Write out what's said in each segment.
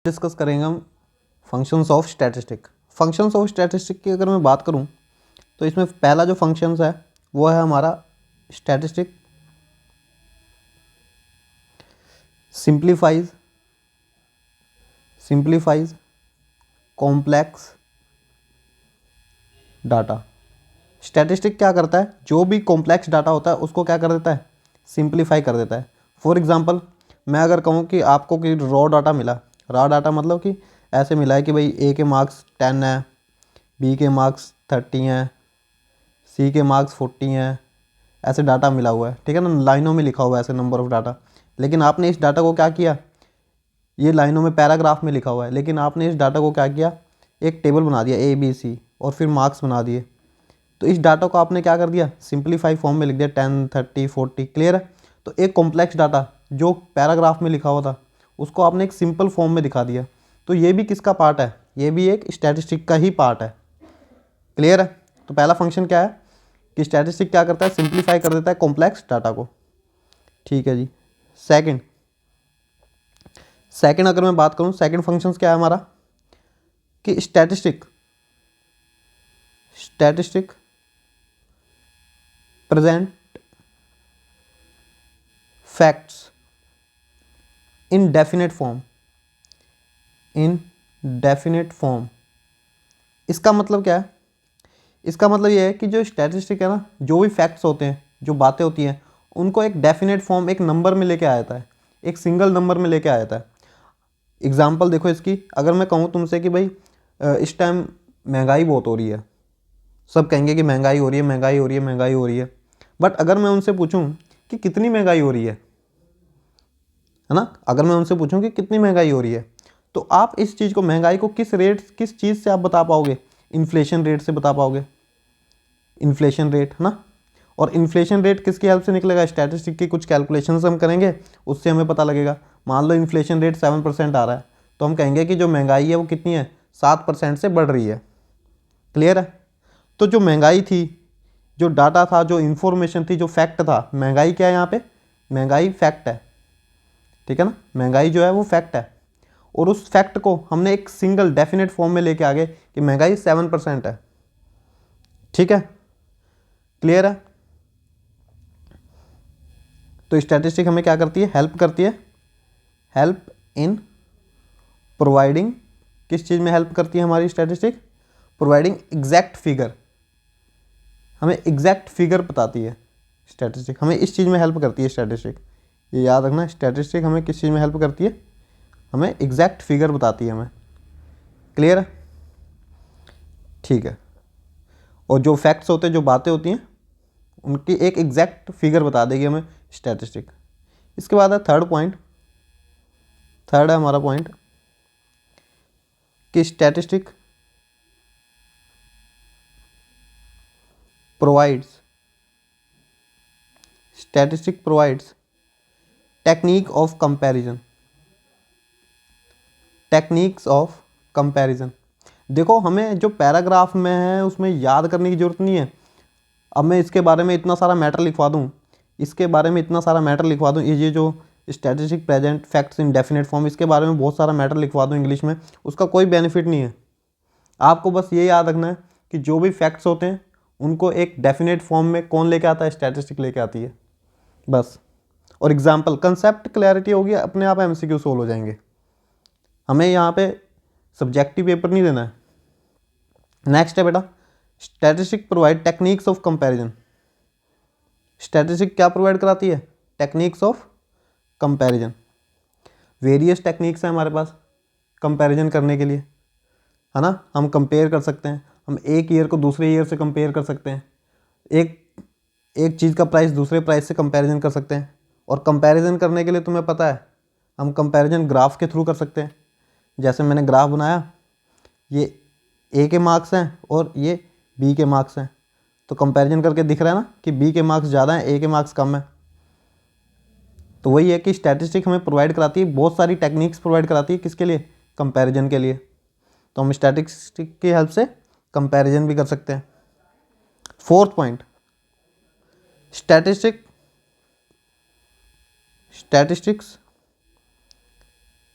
Discuss करेंगे हम functions of statistic. Functions of statistic की अगर मैं बात करूं तो इसमें पहला जो फंक्शंस है वो है हमारा statistic simplifies complex data. Statistic क्या करता है, जो भी कॉम्प्लेक्स डाटा होता है उसको क्या कर देता है, सिंप्लीफाई कर देता है। फॉर एग्जांपल मैं अगर कहूँ कि आपको कि रॉ डाटा मिला, रॉ डाटा मतलब कि ऐसे मिला है कि भाई ए के मार्क्स 10 है, बी के मार्क्स 30 हैं, सी के मार्क्स 40 हैं, ऐसे डाटा मिला हुआ है, ठीक है ना, लाइनों में लिखा हुआ है ऐसे नंबर ऑफ डाटा। लेकिन आपने इस डाटा को क्या किया, ये लाइनों में पैराग्राफ में लिखा हुआ है, लेकिन आपने इस डाटा को क्या किया, एक टेबल बना दिया ए बी सी और फिर मार्क्स बना दिए। तो इस डाटा को आपने क्या कर दिया, सिंप्लीफाई फॉर्म में लिख दिया 10 30 40। क्लियर है। तो एक कॉम्प्लेक्स डाटा जो पैराग्राफ में लिखा हुआ था उसको आपने एक सिंपल फॉर्म में दिखा दिया। तो ये भी किसका पार्ट है, ये भी एक स्टैटिस्टिक का ही पार्ट है। क्लियर है। तो पहला फंक्शन क्या है कि स्टैटिस्टिक क्या करता है, सिंप्लीफाई कर देता है कॉम्प्लेक्स डाटा को। ठीक है जी। सेकंड अगर मैं बात करूं, सेकंड फंक्शन क्या है हमारा कि statistic present facts in definite form. इसका मतलब क्या है, इसका मतलब ये है कि जो स्टैटिस्टिक है ना, जो भी फैक्ट्स होते हैं, जो बातें होती हैं, उनको एक डेफिनेट फॉर्म, एक नंबर में लेके आया था, एक सिंगल नंबर में लेके आया था। एग्जाम्पल देखो इसकी, अगर मैं कहूँ तुमसे कि भाई इस टाइम महंगाई बहुत हो रही है, सब कहेंगे कि महंगाई हो रही है, महंगाई हो रही है, महंगाई हो रही है। बट अगर मैं उनसे पूछूं कि कितनी महंगाई हो रही है ना, अगर मैं उनसे पूछूं कि कितनी महंगाई हो रही है, तो आप इस चीज़ को, महंगाई को किस चीज़ से आप बता पाओगे, इन्फ्लेशन रेट से बता पाओगे, इन्फ्लेशन रेट है ना। और इन्फ्लेशन रेट किसकी हेल्प से निकलेगा, स्टैटिस्टिक की कुछ कैलकुलेशंस हम करेंगे, उससे हमें पता लगेगा। मान लो इन्फ्लेशन रेट 7% आ रहा है, तो हम कहेंगे कि जो महंगाई है वो कितनी है, 7% से बढ़ रही है। क्लियर है। तो जो महंगाई थी, जो डाटा था, जो इन्फॉर्मेशन थी, जो फैक्ट था, महंगाई क्या है यहाँ पे, महंगाई फैक्ट है, ठीक है ना, महंगाई जो है वो फैक्ट है। और उस फैक्ट को हमने एक सिंगल डेफिनेट फॉर्म में लेके आ गए कि महंगाई 7% है। ठीक है, क्लियर है। तो स्टैटिस्टिक हमें क्या करती है, हेल्प करती है, हेल्प इन प्रोवाइडिंग, किस चीज़ में हेल्प करती है हमारी स्टैटिस्टिक, प्रोवाइडिंग एग्जैक्ट फिगर, हमें एग्जैक्ट फिगर बताती है स्टैटिस्टिक, हमें इस चीज़ में हेल्प करती है स्टैटिस्टिक। ये याद रखना, स्टैटिस्टिक हमें किस चीज़ में हेल्प करती है, हमें एग्जैक्ट फिगर बताती है हमें। क्लियर है। ठीक है। और जो फैक्ट्स होते हैं, जो बातें होती हैं, उनकी एक एग्जैक्ट फिगर बता देगी हमें स्टैटिस्टिक। इसके बाद है थर्ड है हमारा पॉइंट कि statistic provides technique of comparison. देखो, हमें जो पैराग्राफ में है उसमें याद करने की जरूरत नहीं है। अब मैं इसके बारे में इतना सारा मैटर लिखवा दूँ, ये जो statistic present facts in definite form, इसके बारे में बहुत सारा मैटर लिखवा दूँ इंग्लिश में, उसका कोई बेनिफिट नहीं है। आपको बस ये याद रखना है कि जो भी फैक्ट्स होते हैं उनको एक डेफिनेट फॉर्म में कौन लेके आता है, स्टैटिस्टिक लेके आती है, बस। और एग्जाम्पल, कंसेप्ट क्लैरिटी होगी, अपने आप एमसीक्यू सोल्व हो जाएंगे। हमें यहाँ पे सब्जेक्टिव पेपर नहीं देना है। नेक्स्ट है बेटा, statistic provide techniques of comparison. Statistic क्या प्रोवाइड कराती है, techniques of comparison. Various techniques हैं हमारे पास कंपैरिजन करने के लिए, है ना। हम कंपेयर कर सकते हैं, हम एक ईयर को दूसरे ईयर से कंपेयर कर सकते हैं, एक एक चीज़ का प्राइस दूसरे प्राइस से कंपैरिजन कर सकते हैं। और कंपैरिजन करने के लिए तुम्हें पता है, हम कंपैरिजन ग्राफ के थ्रू कर सकते हैं। जैसे मैंने ग्राफ बनाया, ये ए के मार्क्स हैं और ये बी के मार्क्स हैं, तो कंपैरिजन करके दिख रहा है ना कि बी के मार्क्स ज़्यादा हैं, ए के मार्क्स कम है। तो वही है कि स्टैटिस्टिक हमें प्रोवाइड कराती है, बहुत सारी टेक्निक्स प्रोवाइड कराती है, किसके लिए, कंपैरिजन के लिए। तो हम स्टैटिस्टिक की हेल्प से कंपैरिजन भी कर सकते हैं। Fourth point, statistics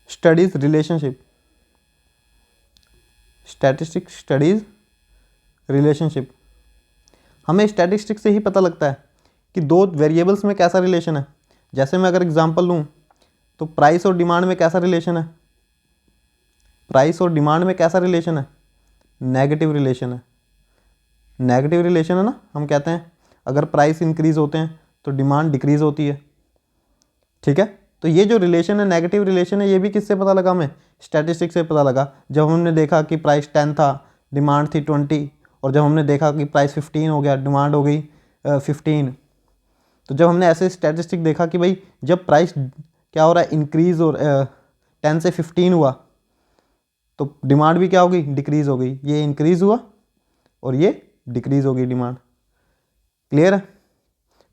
studies relationship statistic studies relationship. हमें स्टैटिस्टिक्स से ही पता लगता है कि दो वेरिएबल्स में कैसा रिलेशन है। जैसे मैं अगर एग्जांपल लूँ तो प्राइस और डिमांड में कैसा रिलेशन है, प्राइस और डिमांड में कैसा रिलेशन है, नेगेटिव रिलेशन है। नेगेटिव रिलेशन है ना, हम कहते हैं अगर प्राइस इंक्रीज होते हैं तो डिमांड डिक्रीज होती है, ठीक है। तो ये जो रिलेशन है, नेगेटिव रिलेशन है, ये भी किससे पता लगा, हमें स्टैटिस्टिक्स से पता लगा। जब हमने देखा कि प्राइस 10 था, डिमांड थी 20, और जब हमने देखा कि प्राइस 15 हो गया, डिमांड हो गई 15, तो जब हमने ऐसे स्टैटिस्टिक देखा कि भाई जब प्राइस क्या हो रहा है, इंक्रीज और 10 से 15 हुआ, तो डिमांड भी क्या हो गई, डिक्रीज हो गई। ये इंक्रीज हुआ और ये डिक्रीज हो गई डिमांड। क्लियर है।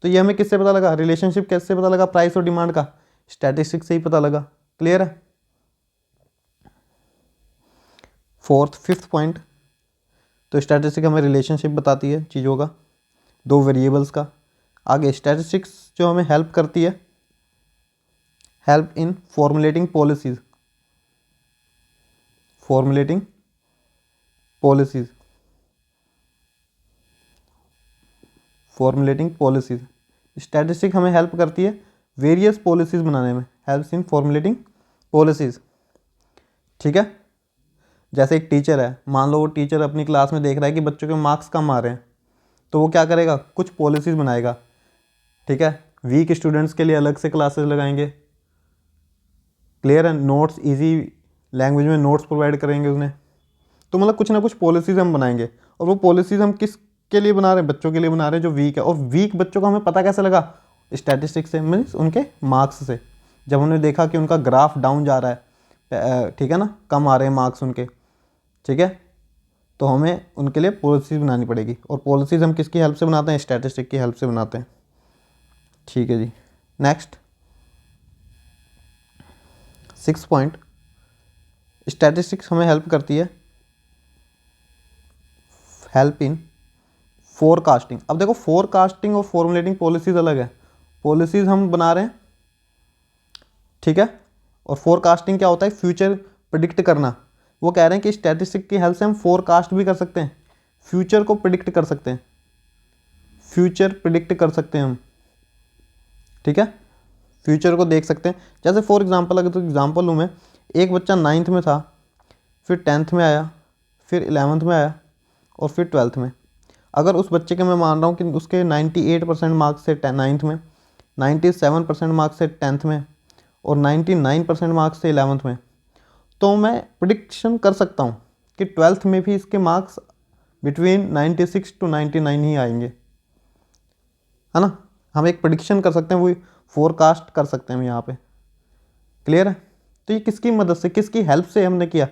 तो ये हमें किससे पता लगा, रिलेशनशिप कैसे पता लगा प्राइस और डिमांड का, स्टैटिस्टिक्स से ही पता लगा। क्लियर है। फिफ्थ पॉइंट, तो स्टैटिस्टिक हमें रिलेशनशिप बताती है चीज़ों का, दो वेरिएबल्स का। आगे स्टैटिस्टिक्स जो हमें हेल्प करती है, help in formulating policies, formulating policies, formulating policies. Statistic हमें हेल्प करती है वेरियस पॉलिसीज बनाने में, हेल्प्स इन फॉर्मुलेटिंग पॉलिसीज, ठीक है। जैसे एक टीचर है, मान लो वो टीचर अपनी क्लास में देख रहा है कि बच्चों के मार्क्स कम आ रहे हैं, तो वो क्या करेगा, कुछ पॉलिसीज बनाएगा, ठीक है। वीक स्टूडेंट्स के लिए अलग से क्लासेस लगाएंगे, क्लियर है। नोट्स इजी लैंग्वेज में नोट्स प्रोवाइड करेंगे उन्हें। तो मतलब कुछ ना कुछ पॉलिसीज हम बनाएंगे, और वो पॉलिसीज हम किस के लिए बना रहे हैं, बच्चों के लिए बना रहे हैं जो वीक है। और वीक बच्चों को हमें पता कैसे लगा, स्टैटिस्टिक्स से, मीन्स उनके मार्क्स से। जब हमने देखा कि उनका ग्राफ डाउन जा रहा है, ठीक है ना, कम आ रहे हैं मार्क्स उनके, ठीक है, तो हमें उनके लिए पॉलिसीज बनानी पड़ेगी। और पॉलिसीज हम किसकी हेल्प से बनाते हैं, स्टैटिस्टिक की हेल्प से बनाते हैं, ठीक है जी। नेक्स्ट 6 पॉइंट, स्टैटिस्टिक्स हमें हेल्प करती है, हेल्प इन फोरकास्टिंग। अब देखो फोरकास्टिंग और फॉर्मुलेटिंग पॉलिसीज अलग है। पॉलिसीज हम बना रहे हैं, ठीक है, और फोरकास्टिंग क्या होता है, फ्यूचर प्रिडिक्ट करना। वो कह रहे हैं कि स्टैटिस्टिक की हेल्प से हम फोरकास्ट भी कर सकते हैं, फ्यूचर को प्रिडिक्ट कर सकते हैं, फ्यूचर प्रिडिक्ट कर सकते हैं हम, ठीक है, फ्यूचर को देख सकते हैं। जैसे फॉर एग्जांपल, अगर तो एग्जांपल लूँ मैं, एक बच्चा 9th में था, फिर 10th में आया, फिर 11th में आया, और फिर 12th में। अगर उस बच्चे के, मैं मान रहा हूँ कि उसके 98% मार्क्स से 9th में, 97% मार्क्स से 10th में, और 99% मार्क्स से 11th में, तो मैं प्रिडिक्शन कर सकता हूँ कि 12th में भी इसके मार्क्स बिटवीन 96 to 99 ही आएंगे, है ना। हम एक प्रिडिक्शन कर सकते हैं, वो फोरकास्ट कर सकते हैं हम यहाँ पे। क्लियर है। तो ये किसकी मदद से, किसकी हेल्प से हमने किया,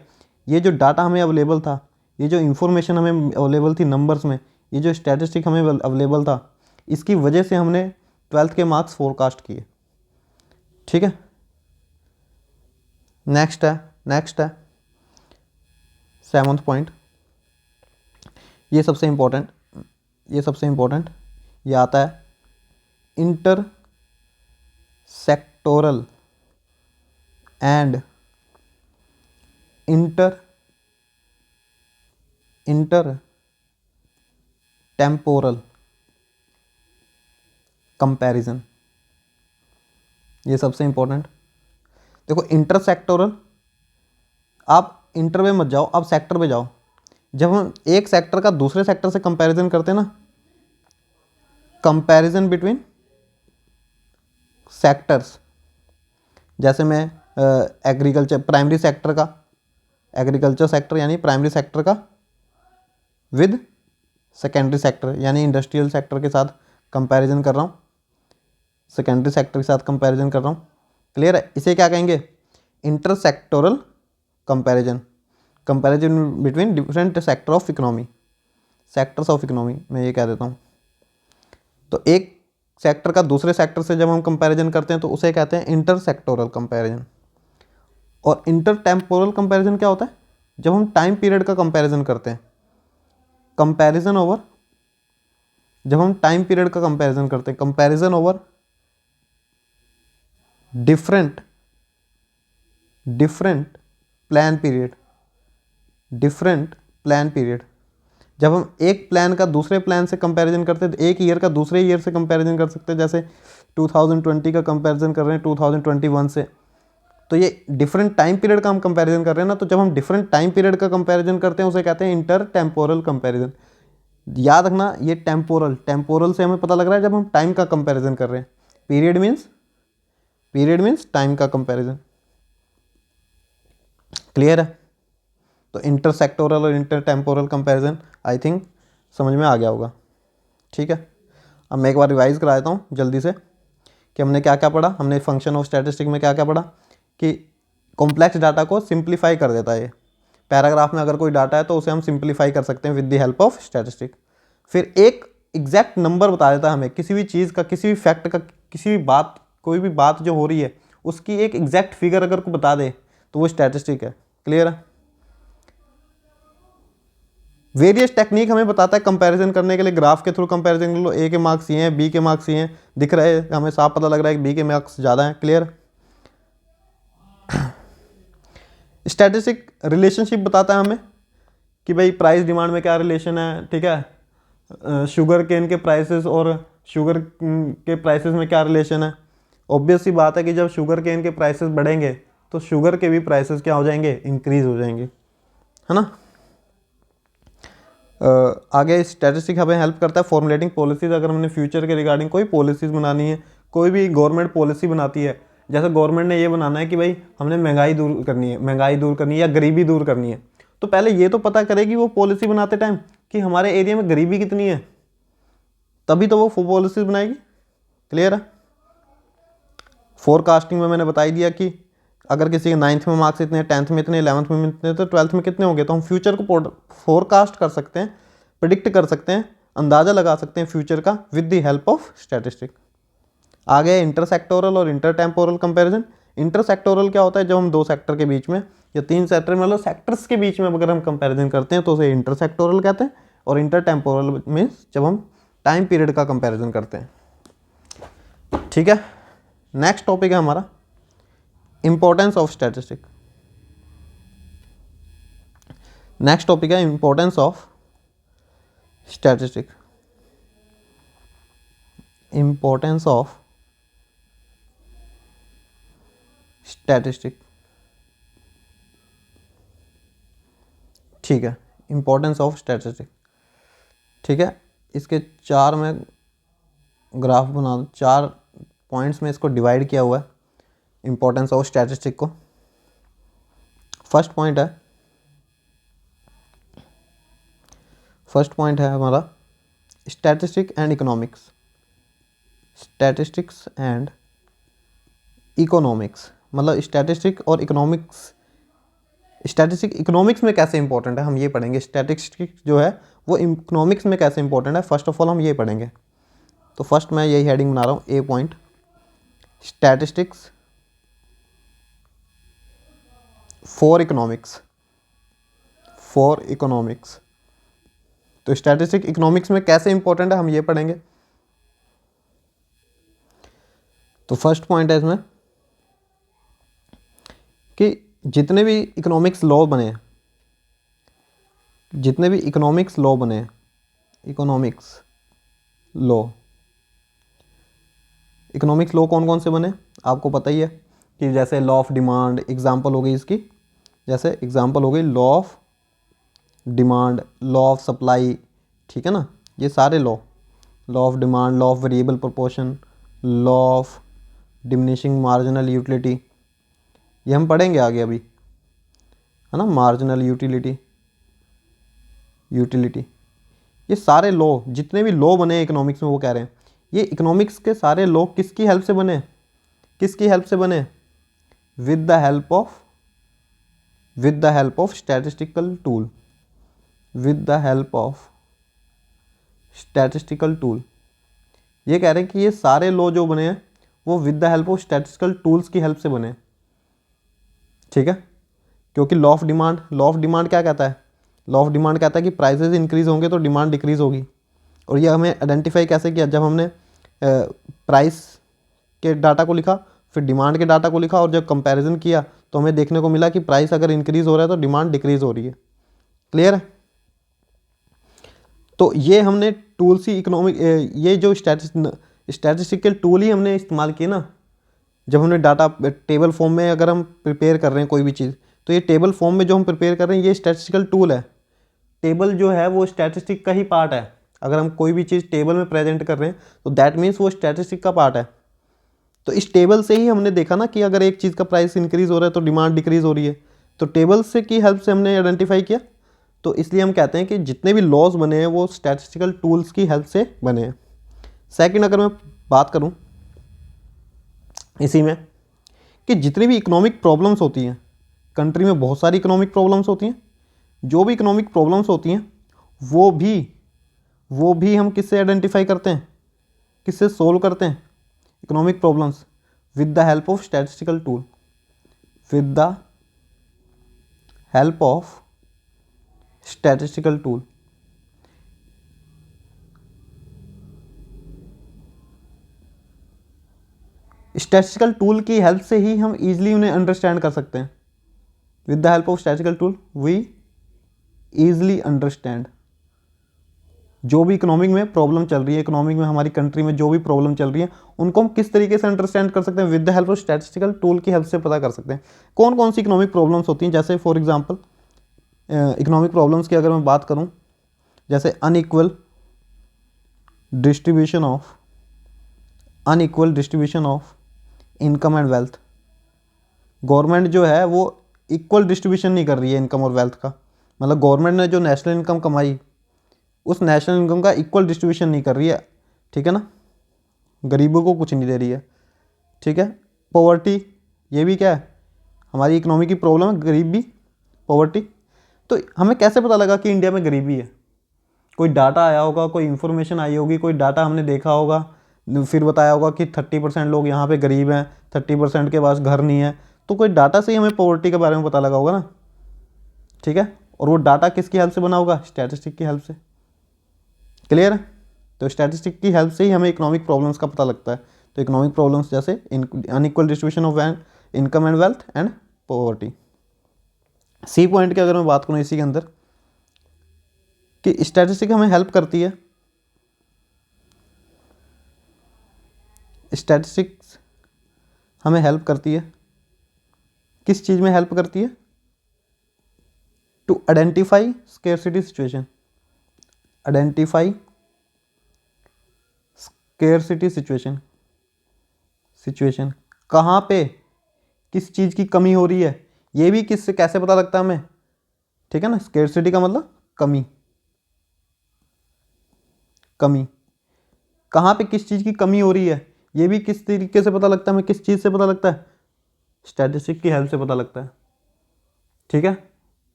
ये जो डाटा हमें अवेलेबल था, ये जो इन्फॉर्मेशन हमें अवेलेबल थी नंबर्स में, ये जो स्टैटिस्टिक हमें अवेलेबल था, इसकी वजह से हमने 12th के मार्क्स फोरकास्ट किए, ठीक है। नेक्स्ट है 7th पॉइंट, ये सबसे इम्पोर्टेंट, ये आता है inter sectoral and inter temporal comparison. ये सबसे इंपॉर्टेंट। देखो इंटर सेक्टोरल, आप इंटर में मत जाओ, आप सेक्टर पे जाओ। जब हम एक सेक्टर का दूसरे सेक्टर से कंपैरिजन करते हैं ना, कंपैरिजन बिटवीन सेक्टर्स, जैसे मैं एग्रीकल्चर प्राइमरी सेक्टर का, एग्रीकल्चर सेक्टर यानी प्राइमरी सेक्टर का विद सेकेंडरी सेक्टर यानी इंडस्ट्रियल सेक्टर के साथ कंपैरिजन कर रहा हूँ, सेकेंडरी सेक्टर के साथ कंपैरिजन कर रहा हूँ। क्लियर है। इसे क्या कहेंगे, inter sectoral comparison, comparison between different sector of economy, sectors of economy, मैं ये कह देता हूँ। तो एक सेक्टर का दूसरे सेक्टर से जब हम कंपैरिजन करते हैं तो उसे कहते हैं इंटर सेक्टोरल कंपैरिजन। और इंटर टेम्पोरल कंपैरिजन क्या होता है, जब हम टाइम पीरियड का कंपैरिजन करते हैं, कंपैरिजन ओवर, जब हम टाइम पीरियड का कंपैरिजन करते हैं, comparison over different plan period, different plan period. जब हम एक प्लान का दूसरे प्लान से कंपैरिजन करते हैं तो एक ईयर का दूसरे ईयर से कंपैरिजन कर सकते हैं, जैसे 2020 का कंपैरिजन कर रहे हैं 2021 से, तो ये डिफरेंट टाइम पीरियड का हम कंपैरिजन कर रहे हैं ना। तो जब हम डिफरेंट टाइम पीरियड का कंपैरिजन करते हैं उसे कहते हैं इंटर टेम्पोरल कंपैरिजन। याद रखना ये टेम्पोरल से हमें पता लग रहा है जब हम टाइम का कंपैरिजन कर रहे हैं। पीरियड मीन्स टाइम का कंपैरिजन। क्लियर है? तो इंटर सेक्टोरल और inter temporal comparison I think समझ में आ गया होगा। ठीक है, अब मैं एक बार रिवाइज करा देता हूँ जल्दी से कि हमने क्या क्या पढ़ा। हमने फंक्शन ऑफ स्टैटिस्टिक में क्या क्या पढ़ा कि कॉम्प्लेक्स डाटा को सिंप्लीफाई कर देता है ये। पैराग्राफ में अगर कोई डाटा है तो उसे हम सिंप्लीफाई कर सकते हैं with the help of statistic. फिर एक एग्जैक्ट नंबर बता देता है हमें किसी भी चीज़ का, किसी भी फैक्ट का, किसी भी बात, कोई भी बात जो हो रही है उसकी एक एग्जैक्ट फिगर अगर को बता दे तो वो स्टैटिस्टिक है। क्लियर है? वेरियस टेक्निक हमें बताता है कंपैरिजन करने के लिए। ग्राफ के थ्रू कंपैरिजन कर लो, ए के मार्क्स ये हैं, बी के मार्क्स ये हैं, दिख रहे हैं, हमें साफ पता लग रहा है कि बी के मार्क्स ज़्यादा हैं। क्लियर? स्टैटिस्टिक रिलेशनशिप बताता है हमें कि भाई प्राइस डिमांड में क्या रिलेशन है। ठीक है, शुगर केन के प्राइसेस और शुगर के प्राइसेस में क्या रिलेशन है। ऑब्वियस सी बात है कि जब शुगर केन के प्राइसेस बढ़ेंगे तो शुगर के भी प्राइसेस क्या हो जाएंगे, इंक्रीज हो जाएंगे, है ना। आगे स्टैटिस्टिक हमें हेल्प करता है फॉर्मुलेटिंग पॉलिसीज़। अगर हमने फ्यूचर के रिगार्डिंग कोई पॉलिसीज़ बनानी है, कोई भी गवर्नमेंट पॉलिसी बनाती है, जैसे गवर्नमेंट ने ये बनाना है कि भाई हमने महंगाई दूर करनी है या गरीबी दूर करनी है, तो पहले ये तो पता करेगी वो पॉलिसी बनाते टाइम कि हमारे एरिया में गरीबी कितनी है, तभी तो वो पॉलिसी बनाएगी। क्लियर है? फोरकास्टिंग में मैंने बता ही दिया कि अगर किसी के 9th में मार्क्स इतने, 10th में इतने, 11th में इतने, तो 12th में कितने होंगे, तो हम फ्यूचर को फोरकास्ट कर सकते हैं, प्रिडिक्ट कर सकते हैं, अंदाज़ा लगा सकते हैं फ्यूचर का with the help of statistic. आगे इंटरसेक्टोरल और इंटरटेम्पोरल कंपैरिजन। इंटरसेक्टोरल क्या होता है, जब हम दो सेक्टर के बीच में या तीन सेक्टर मतलब सेक्टर्स के बीच में अगर हम कंपैरिजन करते हैं तो उसे इंटरसेक्टोरल कहते हैं। और इंटरटेम्पोरल मीन्स जब हम टाइम पीरियड का कंपैरिजन करते हैं। ठीक है, नेक्स्ट टॉपिक है हमारा importance of statistic. Next topic है importance of statistic. Importance of statistic. ठीक है, इंपॉर्टेंस ऑफ स्टैटिस्टिक। ठीक है, इसके चार में ग्राफ बना, 4 पॉइंट्स में इसको डिवाइड किया हुआ है इंपॉर्टेंस ऑफ स्टैटिस्टिक को। फर्स्ट पॉइंट है हमारा statistic and economics. Statistics and economics मतलब स्टैटिस्टिक और इकोनॉमिक्स। स्टैटिस्टिक इकोनॉमिक्स में कैसे इंपॉर्टेंट है हम ये पढ़ेंगे, स्टैटिस्टिक जो है वो इकोनॉमिक्स में कैसे इंपॉर्टेंट है, फर्स्ट ऑफ ऑल हम ये पढ़ेंगे। तो फर्स्ट मैं यही हेडिंग बना रहा हूँ, ए पॉइंट, स्टैटिस्टिक्स फॉर इकोनॉमिक्स। तो स्टैटिस्टिक इकोनॉमिक्स में कैसे इंपॉर्टेंट है हम ये पढ़ेंगे। तो फर्स्ट पॉइंट है इसमें कि जितने भी इकोनॉमिक्स लॉ बने, इकोनॉमिक्स लॉ कौन कौन से बने आपको पता ही है कि जैसे लॉ ऑफ डिमांड एग्जांपल हो गई इसकी, जैसे एग्जांपल हो गई law of demand, law of supply. ठीक है ना, ये सारे law of demand, law of variable proportion, law of diminishing marginal utility, ये हम पढ़ेंगे आगे अभी, है ना। मार्जिनल यूटिलिटी, ये सारे लॉ जितने भी लॉ बने इकोनॉमिक्स में, वो कह रहे हैं ये इकोनॉमिक्स के सारे लॉ किसकी हेल्प से बने, with the help of statistical tool. ये कह रहे हैं कि ये सारे लॉ जो बने हैं वो with the help of statistical tools की हेल्प से बने। ठीक है, क्योंकि लॉ ऑफ डिमांड क्या कहता है, कि प्राइसेस इंक्रीज होंगे तो डिमांड डिक्रीज होगी। और ये हमें आइडेंटिफाई कैसे किया, जब हमने प्राइस के डाटा को लिखा, फिर डिमांड के डाटा को लिखा और जब कंपैरिजन किया तो हमें देखने को मिला कि प्राइस अगर इंक्रीज़ हो रहा है तो डिमांड डिक्रीज़ हो रही है। क्लियर है? तो ये हमने टूल्स ही इकोनॉमिक, ये जो स्टैटिस्टिकल टूल ही हमने इस्तेमाल किए ना, जब हमने डाटा टेबल फॉर्म में अगर हम प्रिपेयर कर रहे हैं कोई भी चीज़, तो ये टेबल फॉर्म में जो हम प्रिपेयर कर रहे हैं ये स्टैटिस्टिकल टूल है। टेबल जो है वो स्टैटिस्टिक का ही पार्ट है। अगर हम कोई भी चीज़ टेबल में प्रेजेंट कर रहे हैं तो दैट मीन्स वो स्टैटिस्टिक का पार्ट है। तो इस टेबल से ही हमने देखा ना कि अगर एक चीज़ का प्राइस इंक्रीज हो रहा है तो डिमांड डिक्रीज हो रही है, तो टेबल से की हेल्प से हमने आइडेंटिफाई किया। तो इसलिए हम कहते हैं कि जितने भी लॉज बने हैं वो स्टैटिस्टिकल टूल्स की हेल्प से बने हैं। सेकंड, अगर मैं बात करूं इसी में कि जितनी भी इकोनॉमिक प्रॉब्लम्स होती हैं, कंट्री में बहुत सारी इकोनॉमिक प्रॉब्लम्स होती हैं, जो भी इकोनॉमिक प्रॉब्लम्स होती हैं वो भी हम किससे आइडेंटिफाई करते हैं, किससे सोल्व करते हैं economic problems? With the help of statistical tool, with the help of statistical tool. Statistical tool की हेल्प से ही हम इजीली उन्हें अंडरस्टैंड कर सकते हैं। With the help of statistical tool we easily understand जो भी इकोनॉमिक में प्रॉब्लम चल रही है, इकोनॉमिक में हमारी कंट्री में जो भी प्रॉब्लम चल रही है उनको हम किस तरीके से अंडरस्टैंड कर सकते हैं? With the help of statistical tool की हेल्प से पता कर सकते हैं कौन कौन सी इकोनॉमिक प्रॉब्लम्स होती हैं। जैसे फॉर एग्जांपल इकोनॉमिक प्रॉब्लम्स की अगर मैं बात करूं, जैसे unequal distribution of income and wealth. Government जो है वो इक्वल डिस्ट्रीब्यूशन नहीं कर रही है इनकम और वेल्थ का, मतलब गवर्नमेंट ने जो नेशनल इनकम कमाई उस नेशनल इनकम का इक्वल डिस्ट्रीब्यूशन नहीं कर रही है, ठीक है ना, गरीबों को कुछ नहीं दे रही है, ठीक है। पॉवर्टी, ये भी क्या है, हमारी इकोनॉमी की प्रॉब्लम है, गरीब भी, पॉवर्टी। तो हमें कैसे पता लगा कि इंडिया में गरीबी है? कोई डाटा आया होगा, कोई इन्फॉर्मेशन आई होगी, कोई डाटा हमने देखा होगा, फिर बताया होगा कि 30% लोग यहाँ पे गरीब हैं, 30% के पास घर नहीं है, तो कोई डाटा से ही हमें पॉवर्टी के बारे में पता लगा होगा ना, ठीक है। और वो डाटा किसकी हेल्प से बना होगा? स्टैटिस्टिक की हेल्प से। क्लियर है? तो स्टैटिस्टिक की हेल्प से ही हमें इकोनॉमिक प्रॉब्लम्स का पता लगता है। तो इकोनॉमिक प्रॉब्लम्स जैसे unequal distribution of income and wealth and poverty. C point की अगर मैं बात करूँ इसी के अंदर कि स्टैटिस्टिक हमें हेल्प करती है, स्टैटिस्टिक्स हमें हेल्प करती है, किस चीज़ में हेल्प करती है? To identify scarcity situation, identify scarcity situation कहाँ पे किस चीज़ की कमी हो रही है, ये भी किससे कैसे पता लगता है हमें, ठीक है ना। स्केर्सिटी का मतलब कमी, कमी कहाँ पे किस चीज़ की कमी हो रही है, ये भी किस तरीके से पता लगता है हमें, किस चीज़ से पता लगता है? स्टैटिस्टिक की हेल्प से पता लगता है, ठीक है।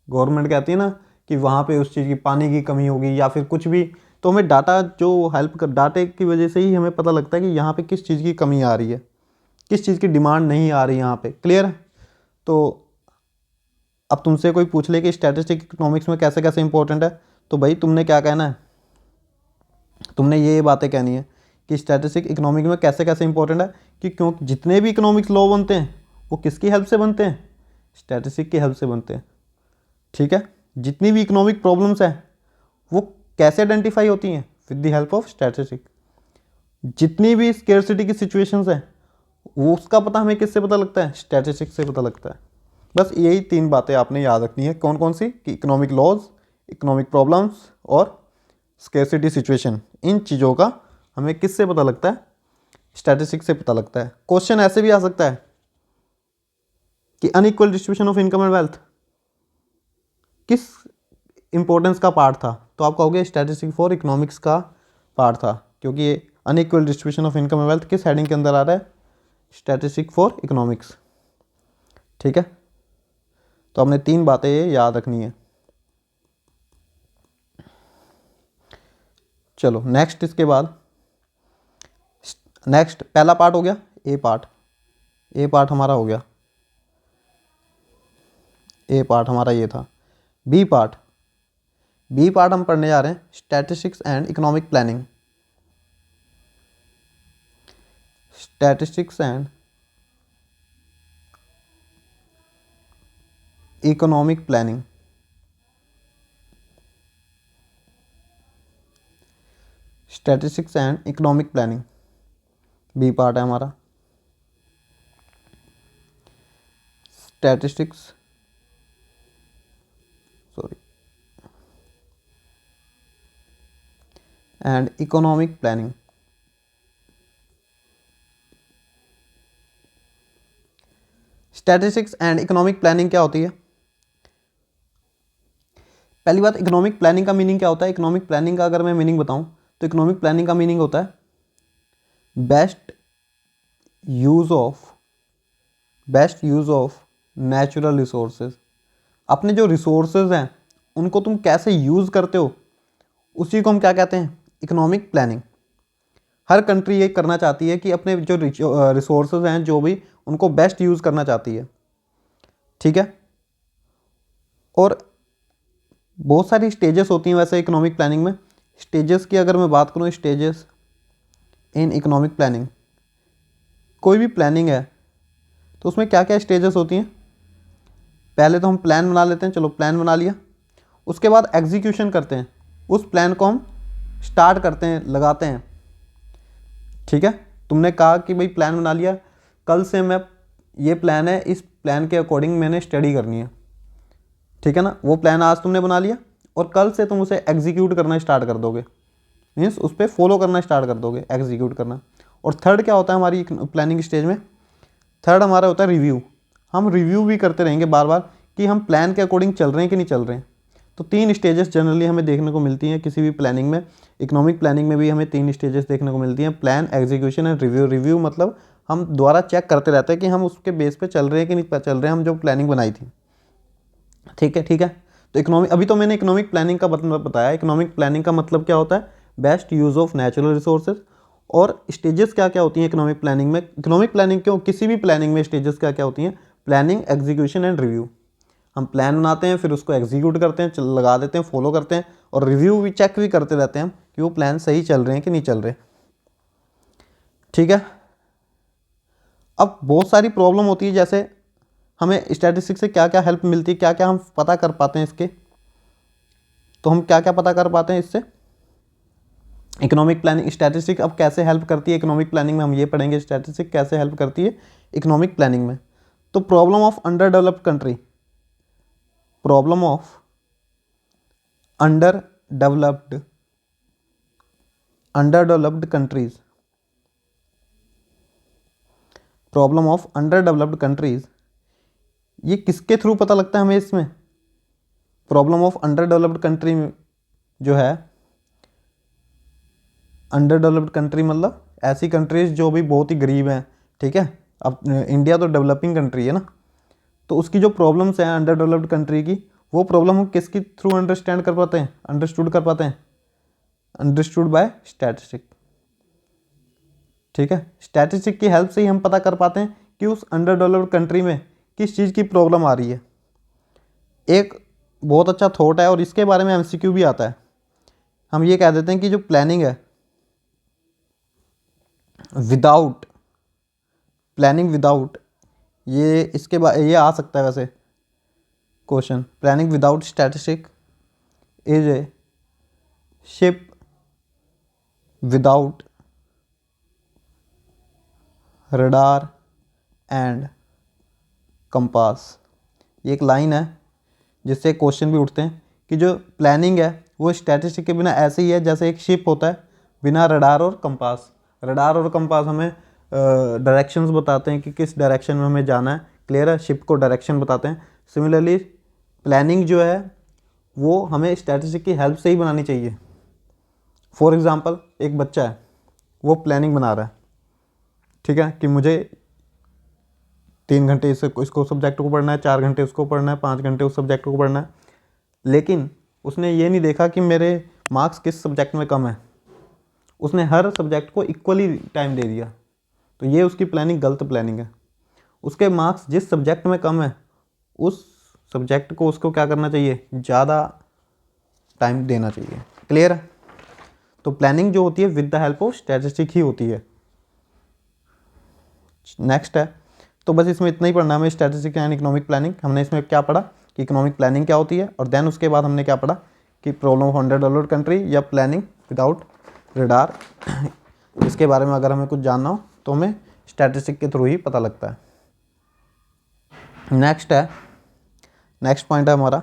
गवर्नमेंट कहती है ना कि वहाँ पे उस चीज़ की पानी की कमी होगी या फिर कुछ भी, तो हमें डाटा जो हेल्प कर, डाटे की वजह से ही हमें पता लगता है कि यहाँ पे किस चीज़ की कमी आ रही है, किस चीज़ की डिमांड नहीं आ रही यहाँ पे। क्लियर है? तो अब तुमसे कोई पूछ ले कि स्टैटिस्टिक इकोनॉमिक्स में कैसे कैसे इंपॉर्टेंट है, तो भाई तुमने क्या कहना है? तुमने ये बातें कहनी है कि स्टैटिस्टिक इकोनॉमिक में कैसे कैसे इंपॉर्टेंट है, कि क्योंकि जितने भी इकोनॉमिक्स लॉ बनते हैं वो किसकी हेल्प से बनते हैं? स्टैटिस्टिक की हेल्प से बनते हैं, ठीक है। जितनी भी इकोनॉमिक प्रॉब्लम्स हैं वो कैसे आइडेंटिफाई होती हैं? With the help of statistic. जितनी भी स्केर्सिटी की सिचुएशंस हैं वो उसका पता हमें किससे पता लगता है? स्टैटिस्टिक से पता लगता है। बस यही 3 बातें आपने याद रखनी है। कौन कौन सी? कि इकोनॉमिक लॉज, इकोनॉमिक प्रॉब्लम्स और स्केर्सिटी सिचुएशन। इन चीज़ों का हमें किससे पता लगता है? स्टैटिस्टिक से पता लगता है। क्वेश्चन ऐसे भी आ सकता है कि unequal distribution of income and wealth किस इंपॉर्टेंस का पार्ट था? तो आप कहोगे स्टैटिस्टिक फॉर इकोनॉमिक्स का पार्ट था, क्योंकि ये unequal distribution of income and wealth किस हेडिंग के अंदर आ रहा है? स्टैटिस्टिक फॉर इकोनॉमिक्स, ठीक है। तो हमने 3 बातें ये याद रखनी है। चलो नेक्स्ट, इसके बाद नेक्स्ट पहला पार्ट हो गया, ए पार्ट हमारा हो गया, ए पार्ट हमारा ये था। बी पार्ट हम पढ़ने जा रहे हैं statistics and economic planning, statistics and economic planning. Statistics and economic planning B part है हमारा। Statistics and economic planning. Statistics and economic planning क्या होती है? पहली बात, इकोनॉमिक प्लानिंग का मीनिंग क्या होता है? इकोनॉमिक प्लानिंग का अगर मैं मीनिंग बताऊं तो इकोनॉमिक प्लानिंग का मीनिंग होता है best use of natural resources. अपने जो रिसोर्सेज हैं उनको तुम कैसे यूज़ करते हो, उसी को हम क्या कहते हैं? Economic planning. हर कंट्री ये करना चाहती है कि अपने जो रिसोर्सेज हैं जो भी, उनको बेस्ट यूज़ करना चाहती है, ठीक है। और बहुत सारी स्टेजेस होती हैं वैसे इकोनॉमिक प्लानिंग में। स्टेजेस की अगर मैं बात करूँ, स्टेजेस इन इकोनॉमिक प्लानिंग, कोई भी प्लानिंग है तो उसमें क्या क्या स्टेजेस होती हैं? पहले तो हम प्लान बना लेते हैं, चलो प्लान बना लिया। उसके बाद एग्जीक्यूशन करते हैं, उस प्लान को हम स्टार्ट करते हैं, लगाते हैं, ठीक है। तुमने कहा कि भाई प्लान बना लिया, कल से मैं, ये प्लान है, इस प्लान के अकॉर्डिंग मैंने स्टडी करनी है, ठीक है ना। वो प्लान आज तुमने बना लिया और कल से तुम उसे एग्जीक्यूट करना स्टार्ट कर दोगे, मीन्स उस पर फॉलो करना स्टार्ट कर दोगे, एग्जीक्यूट करना। और थर्ड क्या होता है हमारी प्लानिंग स्टेज में? थर्ड हमारा होता है रिव्यू। हम रिव्यू भी करते रहेंगे बार बार कि हम प्लान के अकॉर्डिंग चल रहे हैं कि नहीं चल रहे हैं। तो 3 स्टेजेस जनरली हमें देखने को मिलती हैं किसी भी प्लानिंग में। इकोनॉमिक प्लानिंग में भी हमें 3 स्टेजेस देखने को मिलती हैं, plan, execution and review. Review मतलब हम दोबारा चेक करते रहते हैं कि हम उसके बेस पे चल रहे हैं कि नहीं चल रहे हैं, हम जो प्लानिंग बनाई थी, ठीक है, ठीक है। तो इकोनॉमिक, अभी तो मैंने इकोनॉमिक प्लानिंग का मतलब बताया। इकोनॉमिक प्लानिंग का मतलब क्या होता है? Best use of natural resources. और स्टेजेस क्या क्या होती हैं इकोनॉमिक प्लानिंग में? इकोनॉमिक प्लानिंग क्यों, किसी भी प्लानिंग में स्टेजेस क्या क्या होती हैं? Planning, execution and review. हम प्लान बनाते हैं, फिर उसको एग्जीक्यूट करते हैं, लगा देते हैं, फॉलो करते हैं, और रिव्यू भी, चेक भी करते रहते हैं कि वो प्लान सही चल रहे हैं कि नहीं चल रहे, ठीक है। अब बहुत सारी प्रॉब्लम होती है, जैसे हमें स्टैटिस्टिक्स से क्या क्या हेल्प मिलती है, क्या क्या हम पता कर पाते हैं इसके। तो हम क्या क्या पता कर पाते हैं इससे? इकोनॉमिक प्लानिंग, स्टैटिस्टिक अब कैसे हेल्प करती है इकोनॉमिक प्लानिंग में, हम ये पढ़ेंगे स्टैटिस्टिक कैसे हेल्प करती है इकोनॉमिक प्लानिंग में। तो problem of under developed country, problem of under developed countries, problem of under developed countries, ये किसके थ्रू पता लगता है हमें इसमें? Problem of under developed country जो है, अंडर डेवलप्ड कंट्री मतलब ऐसी कंट्रीज जो भी बहुत ही गरीब हैं, ठीक है। अब इंडिया तो डेवलपिंग कंट्री है ना, तो उसकी जो प्रॉब्लम्स हैं अंडर डेवलप्ड कंट्री की, वो प्रॉब्लम हम किसके थ्रू अंडरस्टूड कर पाते हैं? अंडरस्टूड बाय स्टैटिस्टिक, ठीक है। स्टैटिस्टिक की हेल्प से ही हम पता कर पाते हैं कि उस अंडर डेवलप्ड कंट्री में किस चीज़ की प्रॉब्लम आ रही है। एक बहुत अच्छा थॉट है और इसके बारे में एमसीक्यू भी आता है। हम ये कह देते हैं कि जो प्लानिंग है, विदाउट ये इसके ये आ सकता है वैसे question, planning without statistic is a ship without radar and compass. ये एक लाइन है जिससे क्वेश्चन भी उठते हैं कि जो प्लानिंग है वो स्टैटिस्टिक के बिना ऐसे ही है जैसे एक शिप होता है बिना रडार और कंपास। रडार और कंपास हमें डायरेक्शंस बताते हैं कि किस डायरेक्शन में हमें जाना है, क्लियर है, शिप को डायरेक्शन बताते हैं। सिमिलरली प्लानिंग जो है वो हमें स्टैटिस्टिक की हेल्प से ही बनानी चाहिए। फॉर एग्जांपल एक बच्चा है, वो प्लानिंग बना रहा है, ठीक है, कि मुझे 3 घंटे इसको सब्जेक्ट को पढ़ना है, 4 घंटे उसको पढ़ना है, 5 घंटे उस सब्जेक्ट को पढ़ना है, लेकिन उसने ये नहीं देखा कि मेरे मार्क्स किस सब्जेक्ट में कम है, उसने हर सब्जेक्ट को इक्वली टाइम दे दिया, तो ये उसकी प्लानिंग गलत प्लानिंग है। उसके मार्क्स जिस सब्जेक्ट में कम है उस सब्जेक्ट को उसको क्या करना चाहिए, ज़्यादा टाइम देना चाहिए, क्लियर है। तो प्लानिंग जो होती है with the help of statistic ही होती है। नेक्स्ट है, तो बस इसमें इतना ही पढ़ना हमें, स्टैटिस्टिक एंड इकोनॉमिक प्लानिंग। हमने इसमें क्या पढ़ा कि इकोनॉमिक प्लानिंग क्या होती है, और देन उसके बाद हमने क्या पढ़ा कि problem of under developed country या प्लानिंग विदाउट रडार, इसके बारे में अगर हमें कुछ जानना हो तो हमें स्टैटिस्टिक के थ्रू ही पता लगता है। नेक्स्ट पॉइंट है हमारा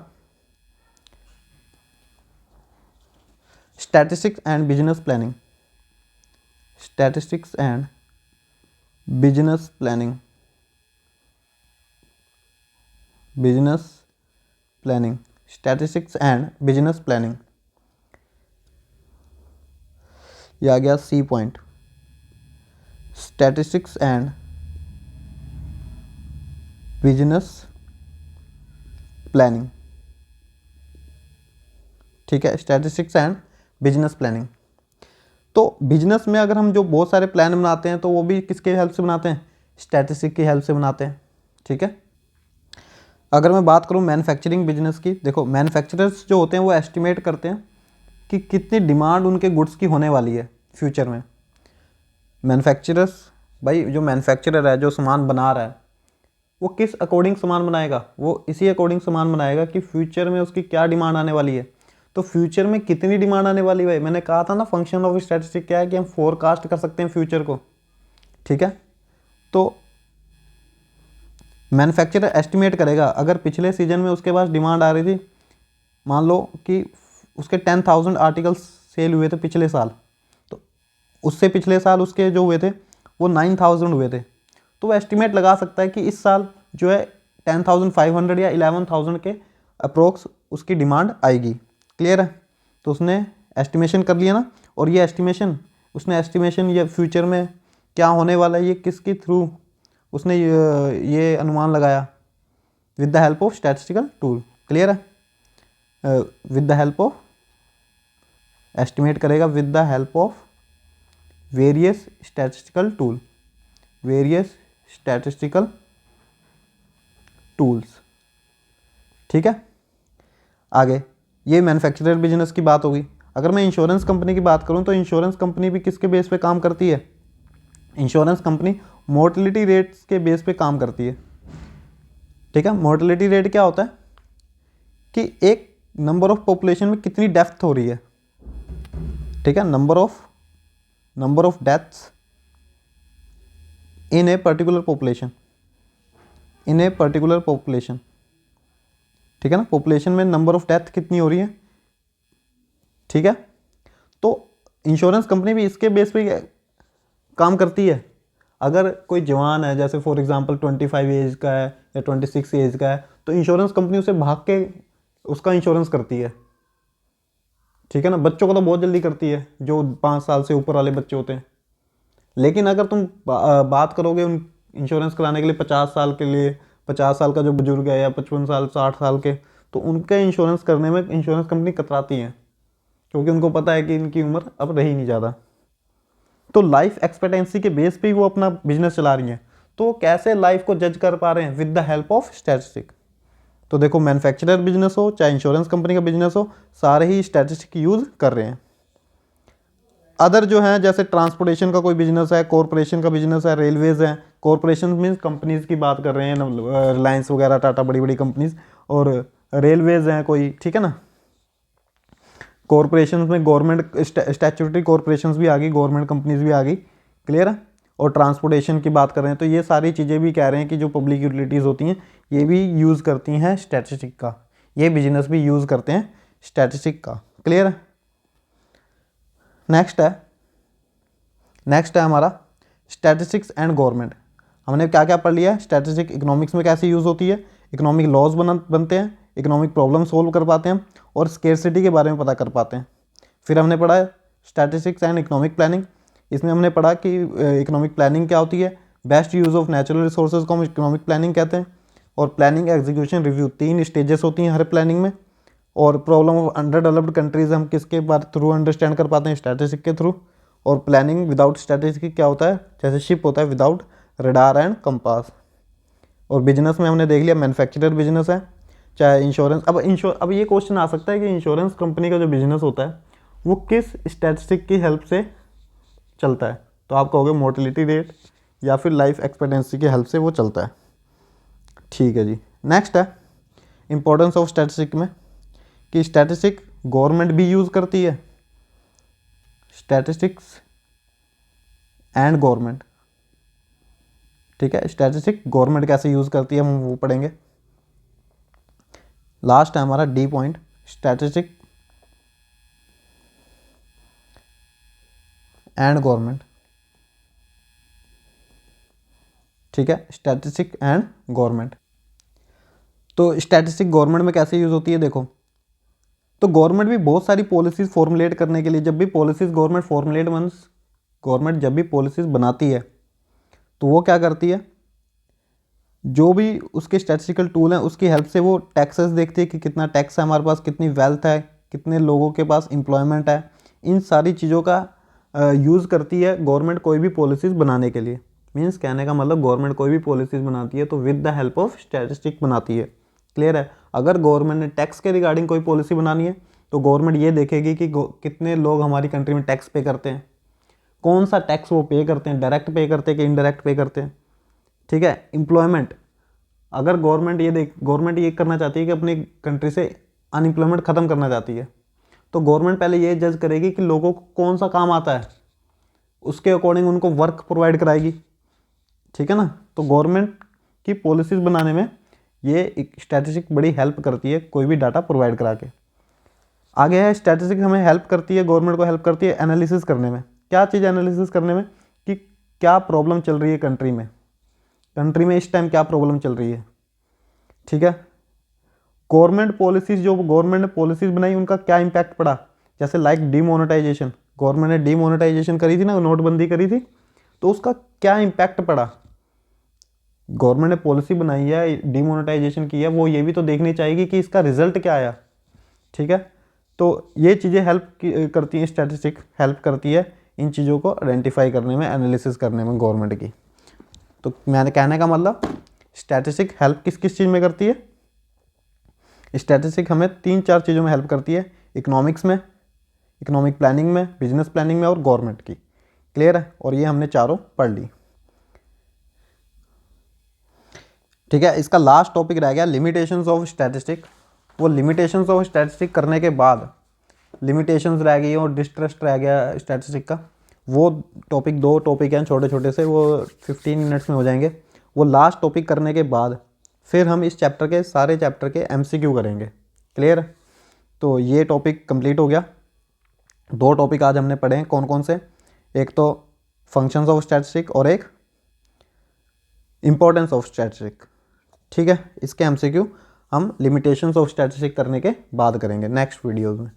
statistics and business planning. Statistics and business planning, business planning, statistics and business planning, ये आ गया C point, statistics and business planning. ठीक है, स्टैटिस्टिक्स एंड बिजनेस प्लानिंग। तो बिजनेस में अगर हम जो बहुत सारे प्लान बनाते हैं तो वो भी किसके हेल्प से बनाते हैं, स्टैटिस्टिक की हेल्प से बनाते हैं। ठीक है, अगर मैं बात करूं मैन्युफैक्चरिंग बिजनेस की, देखो मैन्युफैक्चरर्स जो होते हैं वो एस्टिमेट करते हैं कि कितनी डिमांड उनके गुड्स की होने वाली है फ्यूचर में। मैन्युफैक्चरर्स, भाई जो मैन्युफैक्चरर है, जो सामान बना रहा है, वो किस अकॉर्डिंग सामान बनाएगा, वो इसी अकॉर्डिंग सामान बनाएगा कि फ्यूचर में उसकी क्या डिमांड आने वाली है। तो फ्यूचर में कितनी डिमांड आने वाली है, मैंने कहा था ना फंक्शन ऑफ स्टैटिस्टिक क्या है कि हम फोरकास्ट कर सकते हैं फ्यूचर को। ठीक है, तो मैन्युफैक्चरर एस्टिमेट करेगा, अगर पिछले सीजन में उसके पास डिमांड आ रही थी, मान लो कि उसके 10,000 आर्टिकल्स सेल हुए थे पिछले साल, तो उससे पिछले साल उसके जो हुए थे वो 9,000 हुए थे, तो वो एस्टिमेट लगा सकता है कि इस साल जो है 10,500 या 11,000 के अप्रोक्स उसकी डिमांड आएगी। क्लियर है, तो उसने एस्टिमेशन कर लिया ना, और ये एस्टिमेशन ये फ्यूचर में क्या होने वाला है ये किसके थ्रू उसने ये अनुमान लगाया, with the help of statistical tool. Clear है, with the help of, estimate करेगा with the help of various statistical tool, various statistical tools. ठीक है, आगे ये मैन्युफैक्चरर बिजनेस की बात होगी। अगर मैं इंश्योरेंस कंपनी की बात करूं तो इंश्योरेंस कंपनी भी किसके बेस पे काम करती है, इंश्योरेंस कंपनी मोर्टेलिटी रेट्स के बेस पे काम करती है। ठीक है, मोर्टेलिटी रेट क्या होता है कि एक नंबर ऑफ पॉपुलेशन में कितनी डेथ हो रही है। ठीक है, number of deaths in a particular population, in a particular population. ठीक है ना, पॉपुलेशन में नंबर ऑफ डेथ कितनी हो रही है। ठीक है, तो इंश्योरेंस कंपनी भी इसके बेस पे काम करती है। अगर कोई जवान है, जैसे फॉर एग्जांपल 25 एज का है या 26 एज का है, तो इंश्योरेंस कंपनी उसे भाग के उसका इंश्योरेंस करती है। ठीक है ना, बच्चों को तो बहुत जल्दी करती है, जो 5 साल से ऊपर वाले बच्चे होते हैं। लेकिन अगर तुम बात करोगे उन इंश्योरेंस कराने के लिए 50 साल के लिए, 50 साल का जो बुजुर्ग है या 55 साल 60 साल के, तो उनके इंश्योरेंस करने में इंश्योरेंस कंपनी कतराती है, क्योंकि उनको पता है कि इनकी उम्र अब रही नहीं ज़्यादा। तो लाइफ एक्सपेक्टेंसी के बेस पे ही वो अपना बिजनेस चला रही हैं। तो कैसे लाइफ को जज कर पा रहे हैं, with the help of statistic. तो देखो मैन्युफैक्चरर बिजनेस हो चाहे इंश्योरेंस कंपनी का बिजनेस हो, सारे ही स्टैटिस्टिक यूज़ कर रहे हैं। अदर जो है, जैसे ट्रांसपोर्टेशन का कोई बिजनेस है, कॉरपोरेशन का बिजनेस है, रेलवेज है, कॉरपोरेशन मीन्स कंपनीज की बात कर रहे हैं, रिलायंस वगैरह, टाटा, बड़ी बड़ी कंपनीज, और रेलवेज हैं कोई। ठीक है ना, कॉरपोरेशन में गवर्नमेंट स्टैट्यूटरी कॉरपोरेशन भी आ गई, गवर्नमेंट कंपनीज भी आ गई। क्लियर है, और ट्रांसपोर्टेशन की बात कर रहे हैं तो ये सारी चीज़ें भी कह रहे हैं कि जो पब्लिक यूटिलिटीज़ होती हैं ये भी यूज़ करती हैं स्टैटिस्टिक का, ये बिजनेस भी यूज़ करते हैं स्टैटिस्टिक का। क्लियर है, नेक्स्ट है हमारा स्टैटिस्टिक्स एंड गवर्नमेंट। हमने क्या क्या पढ़ लिया है, स्टैटिस्टिक इकोनॉमिक्स में कैसे यूज़ होती है, इकोनॉमिक लॉज बनते हैं, इकोनॉमिक प्रॉब्लम सोल्व कर पाते हैं, और स्केर्सिटी के बारे में पता कर पाते हैं। फिर हमने पढ़ा है स्टैटिस्टिक्स एंड इकोनॉमिक प्लानिंग। इसमें हमने पढ़ा कि इकोनॉमिक प्लानिंग क्या होती है, best use of natural resources को हम इकोनॉमिक प्लानिंग कहते हैं, और प्लानिंग, एग्जीक्यूशन, रिव्यू, 3 स्टेजेस होती हैं हर प्लानिंग में। और problem of under developed countries हम किसके थ्रू अंडरस्टैंड कर पाते हैं, स्टैटिस्टिक के थ्रू। और प्लानिंग विदाउट स्टैटिस्टिक क्या होता है, जैसे शिप होता है विदाउट रडार एंड कंपास। और बिजनेस में हमने देख लिया मैन्युफैक्चरर बिजनेस है चाहे इंश्योरेंस। अब ये क्वेश्चन आ सकता है कि इंश्योरेंस कंपनी का जो बिजनेस होता है वो किस स्टैटिस्टिक की हेल्प से चलता है, तो आप कहोगे मोर्टेलिटी रेट या फिर लाइफ एक्सपेक्टेंसी की हेल्प से वो चलता है। ठीक है जी, नेक्स्ट है इंपॉर्टेंस ऑफ स्टैटिस्टिक में, कि स्टैटिस्टिक गवर्नमेंट भी यूज़ करती है, स्टैटिस्टिक्स एंड गवर्नमेंट। ठीक है, स्टैटिस्टिक गवर्नमेंट कैसे यूज़ करती है हम वो पढ़ेंगे। लास्ट है हमारा D point, statistic and government. ठीक है, स्टैटिस्टिक एंड गवर्नमेंट। तो स्टैटिस्टिक गवर्नमेंट में कैसे यूज़ होती है देखो, तो गवर्नमेंट भी बहुत सारी पॉलिसीज़ फॉर्मुलेट करने के लिए, जब भी policies government formulate once government जब भी पॉलिसीज़ बनाती है तो वो क्या करती है, जो भी उसके स्टैटिस्टिकल टूल हैं उसकी हेल्प से वो टैक्सेस देखती है कि कितना टैक्स है हमारे पास, कितनी वेल्थ है, कितने लोगों के पास एम्प्लॉयमेंट है, इन सारी चीज़ों का यूज़ करती है गवर्नमेंट कोई भी पॉलिसीज़ बनाने के लिए। मीन्स कहने का मतलब गवर्नमेंट कोई भी पॉलिसीज़ बनाती है तो with the help of statistic बनाती है। क्लियर है। अगर गवर्नमेंट ने टैक्स के रिगार्डिंग कोई पॉलिसी बनानी है तो गवर्नमेंट ये देखेगी कि कितने लोग हमारी कंट्री में टैक्स पे करते हैं, कौन सा टैक्स वो पे करते हैं, डायरेक्ट पे करते हैं कि इनडायरेक्ट पे करते हैं। ठीक है, एम्प्लॉयमेंट, अगर गवर्नमेंट ये करना चाहती है कि अपनी कंट्री से अनएम्प्लॉयमेंट ख़त्म करना चाहती है तो गवर्नमेंट पहले ये जज करेगी कि लोगों को कौन सा काम आता है, उसके अकॉर्डिंग उनको वर्क प्रोवाइड कराएगी। ठीक है ना, तो गवर्नमेंट की पॉलिसीज़ बनाने में ये स्टैटिस्टिक बड़ी हेल्प करती है कोई भी डाटा प्रोवाइड करा के। आगे है स्टैटिस्टिक हमें हेल्प करती है, गवर्नमेंट को हेल्प करती है एनालिसिस करने में। क्या चीज़ एनालिसिस करने में, कि क्या प्रॉब्लम चल रही है कंट्री में इस टाइम क्या प्रॉब्लम चल रही है। ठीक है, गवर्नमेंट पॉलिसीज़, जो गवर्नमेंट ने पॉलिसीज़ बनाई उनका क्या इम्पैक्ट पड़ा, जैसे लाइक डीमोनेटाइजेशन, गवर्नमेंट ने डीमोनेटाइजेशन करी थी ना, नोटबंदी करी थी, तो उसका क्या इम्पैक्ट पड़ा। गवर्नमेंट ने पॉलिसी बनाई है, डीमोनेटाइजेशन की है, वो ये भी तो देखनी चाहिए कि इसका रिजल्ट क्या आया। ठीक है, तो ये चीज़ें हेल्प करती हैं, स्टैटिस्टिक हेल्प करती है इन चीज़ों को आइडेंटिफाई करने में, एनालिसिस करने में गवर्नमेंट की। तो मैंने कहने का मतलब स्टैटिस्टिक हेल्प किस किस चीज़ में करती है, स्टैटिस्टिक हमें 3-4 चीज़ों में हेल्प करती है, इकोनॉमिक्स में, इकोनॉमिक प्लानिंग में, बिजनेस प्लानिंग में और गवर्नमेंट की। क्लियर है, और ये हमने चारों पढ़ ली। ठीक है, इसका लास्ट टॉपिक रह गया लिमिटेशंस ऑफ स्टैटिस्टिक। वो लिमिटेशंस ऑफ स्टैटिस्टिक करने के बाद लिमिटेशंस रह गई और डिस्ट्रस्ट रह गया स्टैटिस्टिक का, वो टॉपिक, 2 टॉपिक हैं छोटे छोटे से, वो 15 मिनट्स में हो जाएंगे। वो लास्ट टॉपिक करने के बाद फिर हम इस चैप्टर के सारे चैप्टर के MCQ करेंगे। क्लियर, तो ये टॉपिक कंप्लीट हो गया। 2 टॉपिक आज हमने पढ़े हैं, कौन कौन से, एक तो फंक्शंस ऑफ स्टैटिस्टिक और एक इंपॉर्टेंस ऑफ स्टैटिस्टिक। ठीक है, इसके MCQ हम लिमिटेशंस ऑफ स्टैटिस्टिक करने के बाद करेंगे नेक्स्ट वीडियोज़ में।